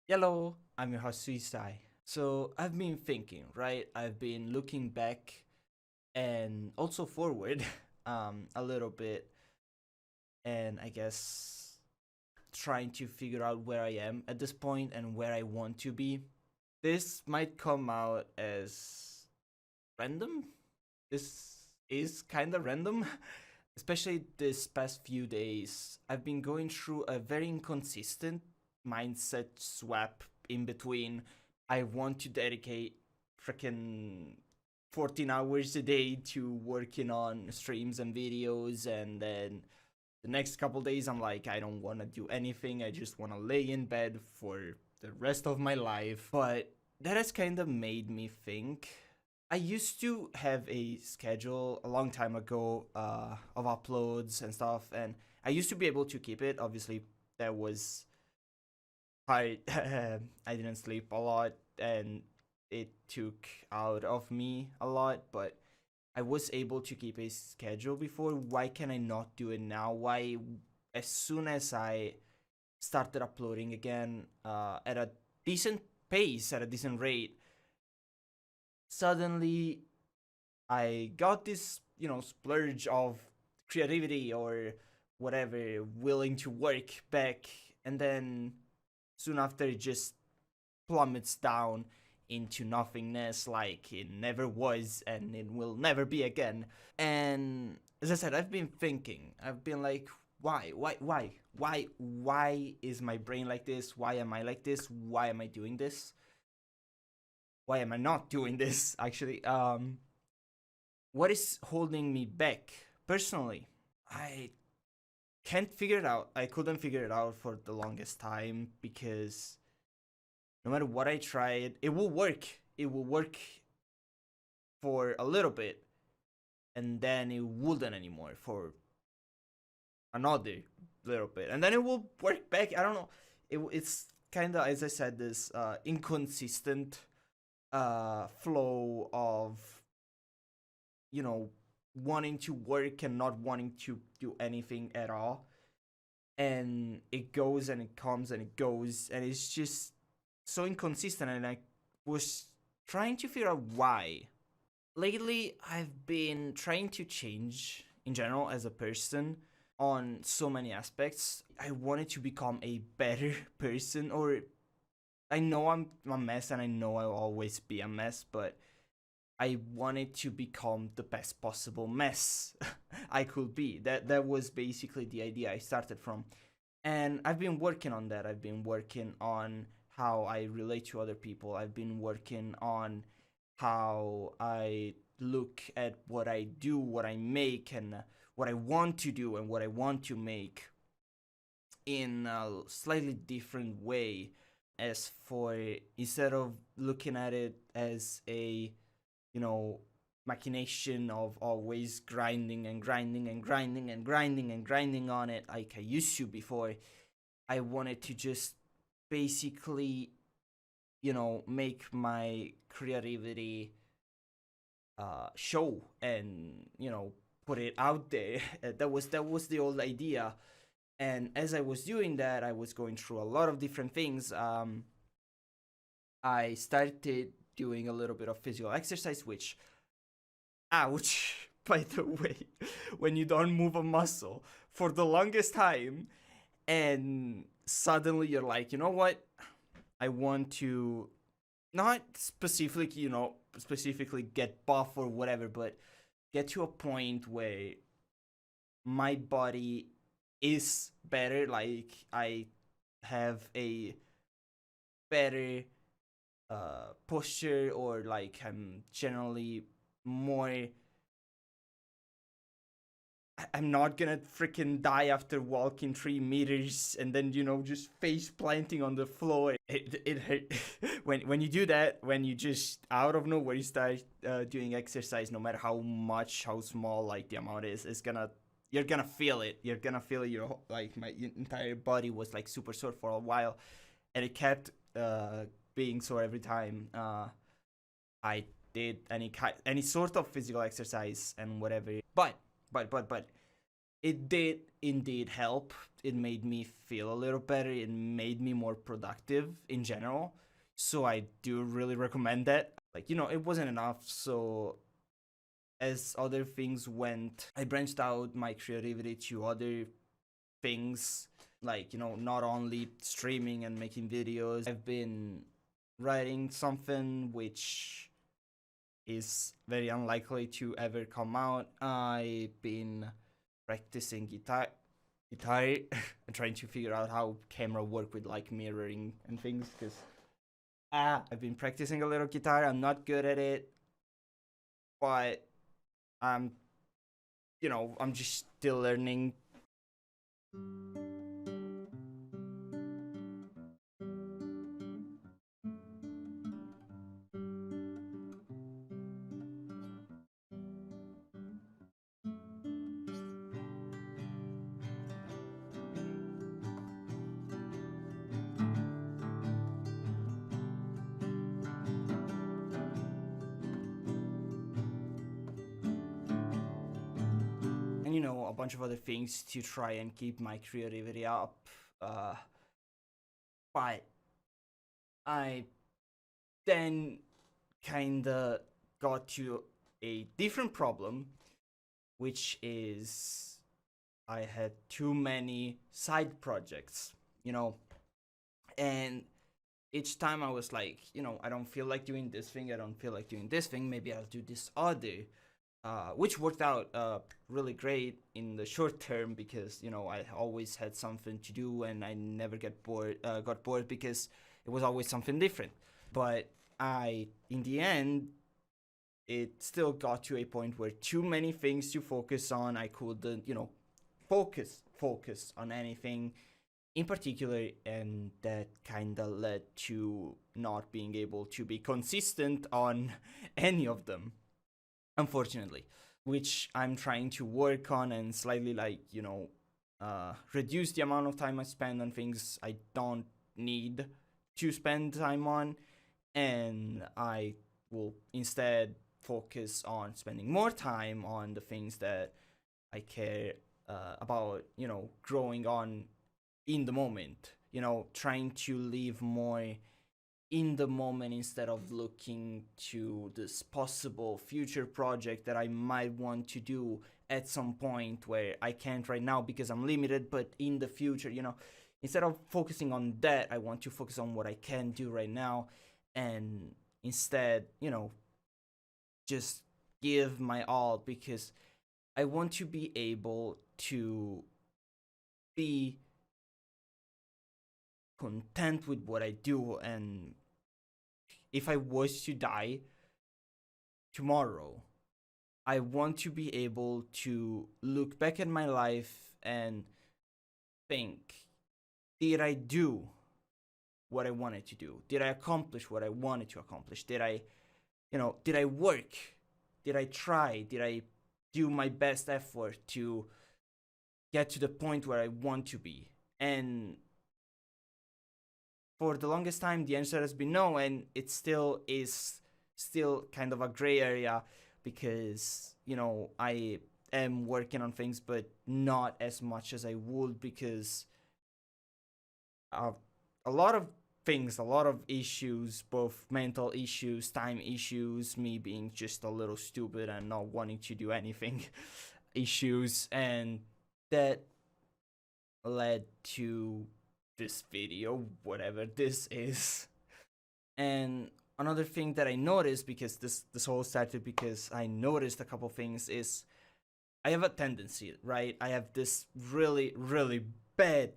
Hello, I'm your host Suisai. So I've been thinking, right? I've been looking back and also forward a little bit, and I guess trying to figure out where I am at this point and where I want to be. This might come out as random. This is kind of random, especially this past few days. I've been going through a very inconsistent mindset swap in between. I want to dedicate freaking 14 hours a day to working on streams and videos, and then the next couple days I'm like, I don't want to do anything. I just want to lay in bed for the rest of my life. But that has kind of made me think. I used to have a schedule a long time ago of uploads and stuff, and I used to be able to keep it. Obviously, that was I I didn't sleep a lot, and it took out of me a lot. But I was able to keep a schedule before. Why can I not do it now? Why, as soon as I started uploading again at a decent pace, at a decent rate, suddenly I got this, splurge of creativity or whatever, willing to work back, and then soon after it just plummets down into nothingness like it never was and it will never be again. And as I said, I've been thinking, I've been like, why is my brain like this? Why am I like this? Why am I doing this? Why am I not doing this? Actually, what is holding me back personally? I can't figure it out. I couldn't figure it out for the longest time because no matter what I tried, it will work. It will work for a little bit, and then it wouldn't anymore for another little bit, and then it will work back. I don't know. It's kind of, as I said, this inconsistent flow of, wanting to work and not wanting to do anything at all. And it goes and it comes and it goes, and it's just so inconsistent. And I was trying to figure out why. Lately, I've been trying to change in general as a person on so many aspects. I wanted to become a better person, or I know I'm a mess and I know I'll always be a mess, but I wanted to become the best possible mess I could be. That was basically the idea I started from. And I've been working on that. I've been working on how I relate to other people. I've been working on how I look at what I do, what I make, and what I want to do and what I want to make in a slightly different way. As for, instead of looking at it as a, you know, machination of always grinding and grinding and grinding and grinding and grinding on it like I used to before, I wanted to just basically, make my creativity show and, put it out there. That was the old idea. And as I was doing that, I was going through a lot of different things. I started doing a little bit of physical exercise, which, ouch, by the way, when you don't move a muscle for the longest time, and suddenly you're like, you know what? I want to not specifically get buff or whatever, but get to a point where my body is better. Like, I have a better posture, or like I'm generally more. I'm not gonna freaking die after walking 3 meters and then, just face planting on the floor. It hurt. When you do that, when you just out of nowhere you start doing exercise, no matter how small like the amount is, you're gonna feel it. You're gonna feel it. Like, my entire body was like super sore for a while, and it kept being sore every time I did any sort of physical exercise and whatever. But it did indeed help. It made me feel a little better. It made me more productive in general. So I do really recommend that. Like, it wasn't enough. So as other things went, I branched out my creativity to other things, like, not only streaming and making videos. I've been writing something which is very unlikely to ever come out. I've been practicing guitar and trying to figure out how camera work with like mirroring and things, because I've been practicing a little guitar. I'm not good at it, but I'm I'm just still learning. And a bunch of other things to try and keep my creativity up. But I then kinda got to a different problem, which is I had too many side projects, and each time I was like, I don't feel like doing this thing, I don't feel like doing this thing, maybe I'll do this other. Which worked out really great in the short term, because I always had something to do and I never got bored because it was always something different. But in the end, it still got to a point where too many things to focus on. I couldn't, focus on anything in particular, and that kind of led to not being able to be consistent on any of them, unfortunately, which I'm trying to work on and slightly reduce the amount of time I spend on things I don't need to spend time on, and I will instead focus on spending more time on the things that I care about, growing on in the moment, trying to live more in the moment instead of looking to this possible future project that I might want to do at some point where I can't right now because I'm limited, but in the future, instead of focusing on that, I want to focus on what I can do right now, and instead, just give my all, because I want to be able to be content with what I do. And if I was to die tomorrow, I want to be able to look back at my life and think, did I do what I wanted to do? Did I accomplish what I wanted to accomplish? Did I work? Did I try? Did I do my best effort to get to the point where I want to be? And for the longest time, the answer has been no, and it still is kind of a gray area, because I am working on things, but not as much as I would, because a lot of things, a lot of issues, both mental issues, time issues, me being just a little stupid and not wanting to do anything issues, and that led to this video, whatever this is. And another thing that I noticed, because this whole started because I noticed a couple things, is I have a tendency, right? I have this really, really bad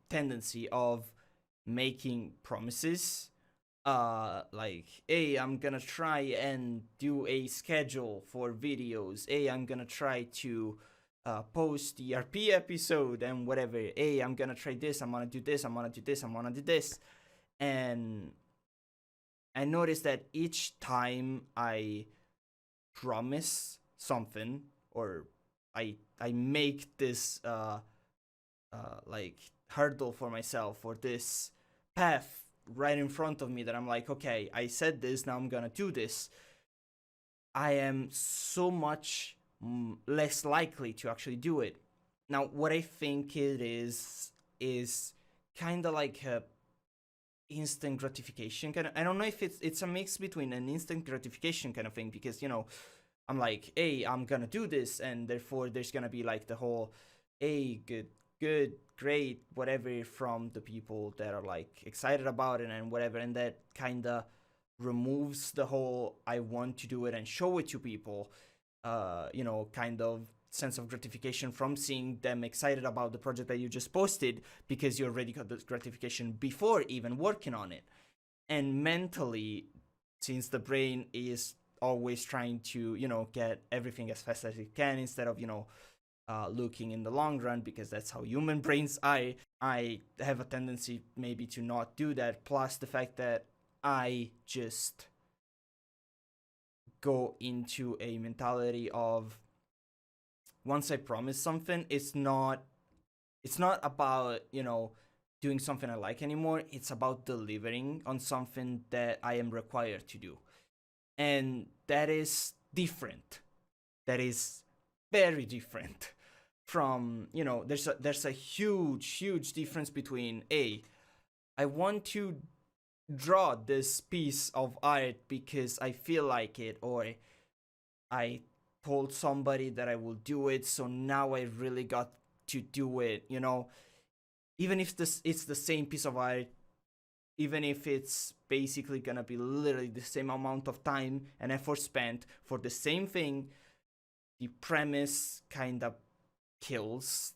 tendency of making promises, like, hey, I'm gonna try and do a schedule for videos, hey, I'm gonna try to post the RP episode and whatever, hey, I'm gonna try this, I'm gonna do this, I'm gonna do this, I'm gonna do this. And I noticed that each time I promise something, or I make this like hurdle for myself, or this path right in front of me, that I'm like, okay, I said this, now I'm gonna do this, I am so much less likely to actually do it. Now, what I think it is kind of like a instant gratification kind of. I don't know if it's a mix between an instant gratification kind of thing, because I'm like, hey, I'm gonna do this, and therefore there's gonna be like the whole, hey, good, great, whatever, from the people that are like excited about it and whatever, and that kind of removes the whole I want to do it and show it to people, kind of sense of gratification from seeing them excited about the project that you just posted, because you already got this gratification before even working on it. And mentally, since the brain is always trying to get everything as fast as it can, instead of looking in the long run, because that's how human brains are. I have a tendency maybe to not do that, plus the fact that I just go into a mentality of, once I promise something, it's not about doing something I like anymore. It's about delivering on something that I am required to do, and that is different. That is very different from there's a huge difference between I want to draw this piece of art because I feel like it, or I told somebody that I will do it, so now I really got to do it. Even if it's the same piece of art, even if it's basically gonna be literally the same amount of time and effort spent for the same thing, the premise kind of kills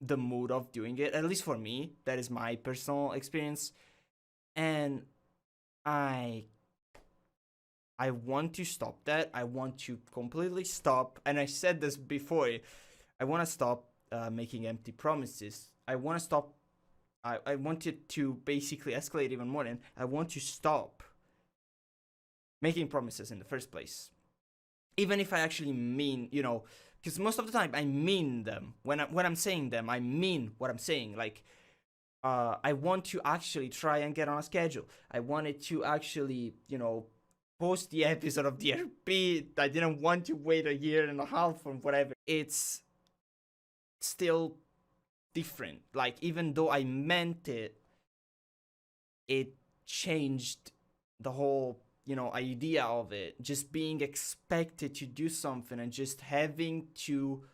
the mood of doing it. At least for me, that is my personal experience. And I want to stop that. I want to completely stop. And I said this before. I want to stop making empty promises. I want to stop. I want it to basically escalate even more. And I want to stop making promises in the first place. Even if I actually mean, because most of the time I mean them. When I'm saying them, I mean what I'm saying. Like, I want to actually try and get on a schedule. I wanted to actually, post the episode of the RP. I didn't want to wait a year and a half or whatever. It's still different. Like, even though I meant it, it changed the whole, idea of it. Just being expected to do something and just having to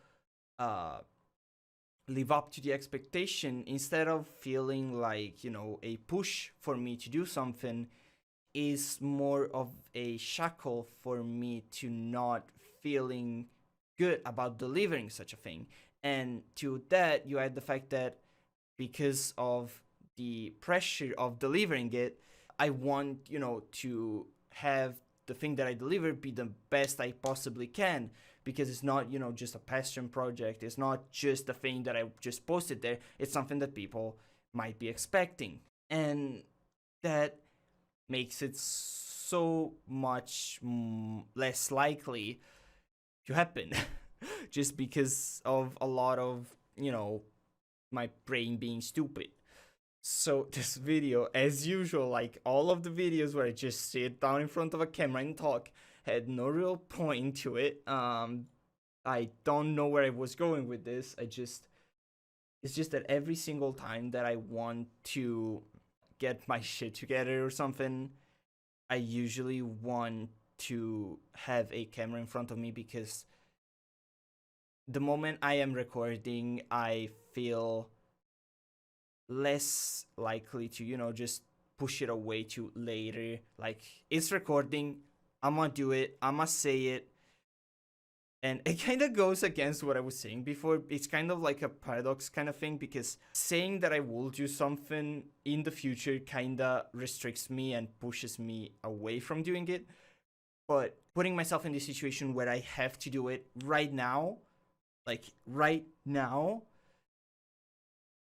live up to the expectation, instead of feeling like, a push for me to do something, is more of a shackle for me to not feeling good about delivering such a thing. And to that, you add the fact that because of the pressure of delivering it, I want, to have the thing that I deliver be the best I possibly can, because it's not, just a passion project. It's not just a thing that I just posted there. It's something that people might be expecting. And that makes it so much less likely to happen just because of a lot of, my brain being stupid. So this video, as usual, like all of the videos where I just sit down in front of a camera and talk, had no real point to it. I don't know where I was going with this. It's just that every single time that I want to get my shit together or something, I usually want to have a camera in front of me, because the moment I am recording, I feel less likely to, just push it away to later. Like, it's recording, I'm gonna do it, I'm gonna say it. And it kind of goes against what I was saying before. It's kind of like a paradox kind of thing, because saying that I will do something in the future kind of restricts me and pushes me away from doing it. But putting myself in this situation where I have to do it right now,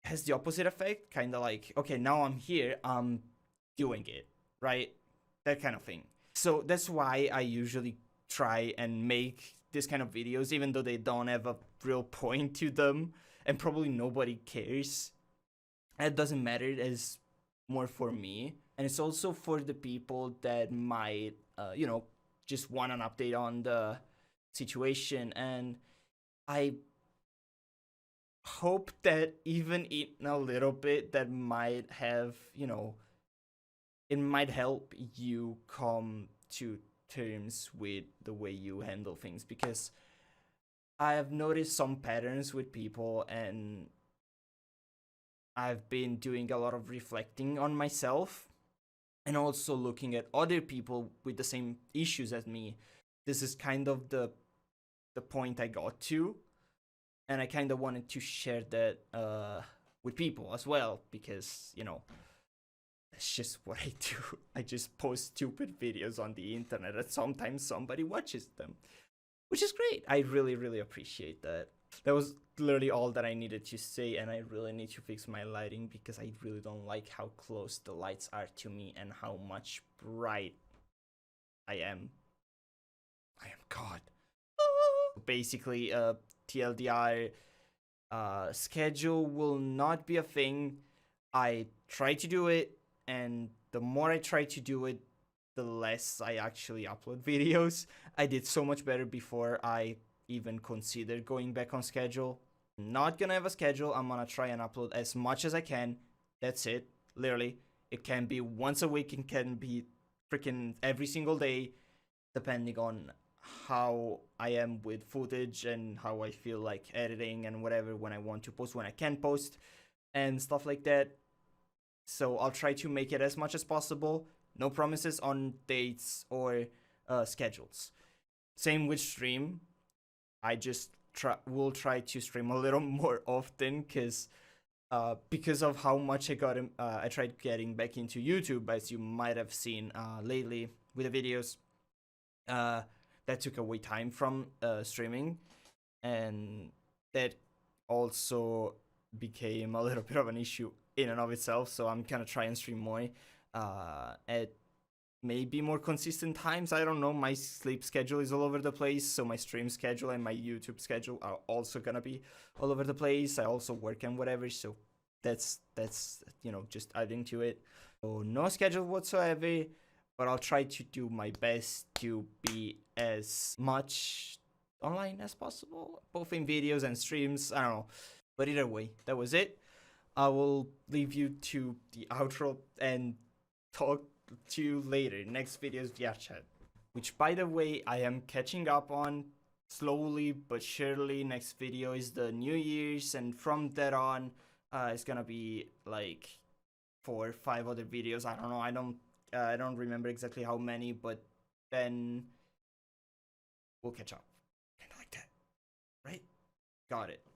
has the opposite effect. Kind of like, okay, now I'm here, I'm doing it, right? That kind of thing. So that's why I usually try and make this kind of videos, even though they don't have a real point to them, and probably nobody cares. It doesn't matter. It's more for me, and it's also for the people that might, just want an update on the situation, and I hope that even in a little bit that might have, it might help you come to terms with the way you handle things, because I have noticed some patterns with people, and I've been doing a lot of reflecting on myself and also looking at other people with the same issues as me. This is kind of the point I got to, and I kind of wanted to share that with people as well, because that's just what I do. I just post stupid videos on the internet, and sometimes somebody watches them, which is great. I really, really appreciate that. That was literally all that I needed to say, and I really need to fix my lighting because I really don't like how close the lights are to me and how much bright I am. I am God. Basically, TLDR, schedule will not be a thing. I try to do it, and the more I try to do it, the less I actually upload videos. I did so much better before I even considered going back on schedule. I'm not gonna have a schedule. I'm gonna try and upload as much as I can. That's it. Literally, it can be once a week. It can be freaking every single day, depending on how I am with footage and how I feel like editing and whatever, when I want to post, when I can post, and stuff like that. So I'll try to make it as much as possible. No promises on dates or schedules. Same with stream. I just will try to stream a little more often, because of how much I tried getting back into YouTube, as you might have seen lately with the videos. That took away time from streaming, and that also became a little bit of an issue in and of itself. So I'm gonna try and stream more at maybe more consistent times. I don't know. My sleep schedule is all over the place, so my stream schedule and my YouTube schedule are also gonna be all over the place. I also work and whatever, so that's just adding to it. So no schedule whatsoever, but I'll try to do my best to be as much online as possible, both in videos and streams. I don't know, but either way, that was it. I will leave you to the outro and talk to you later. Next video is VR chat, which, by the way, I am catching up on slowly but surely. Next video is the New Year's, and from that on, it's gonna be like 4 or 5 other videos. I don't know. I don't remember exactly how many, but then we'll catch up. Kind of like that, right? Got it.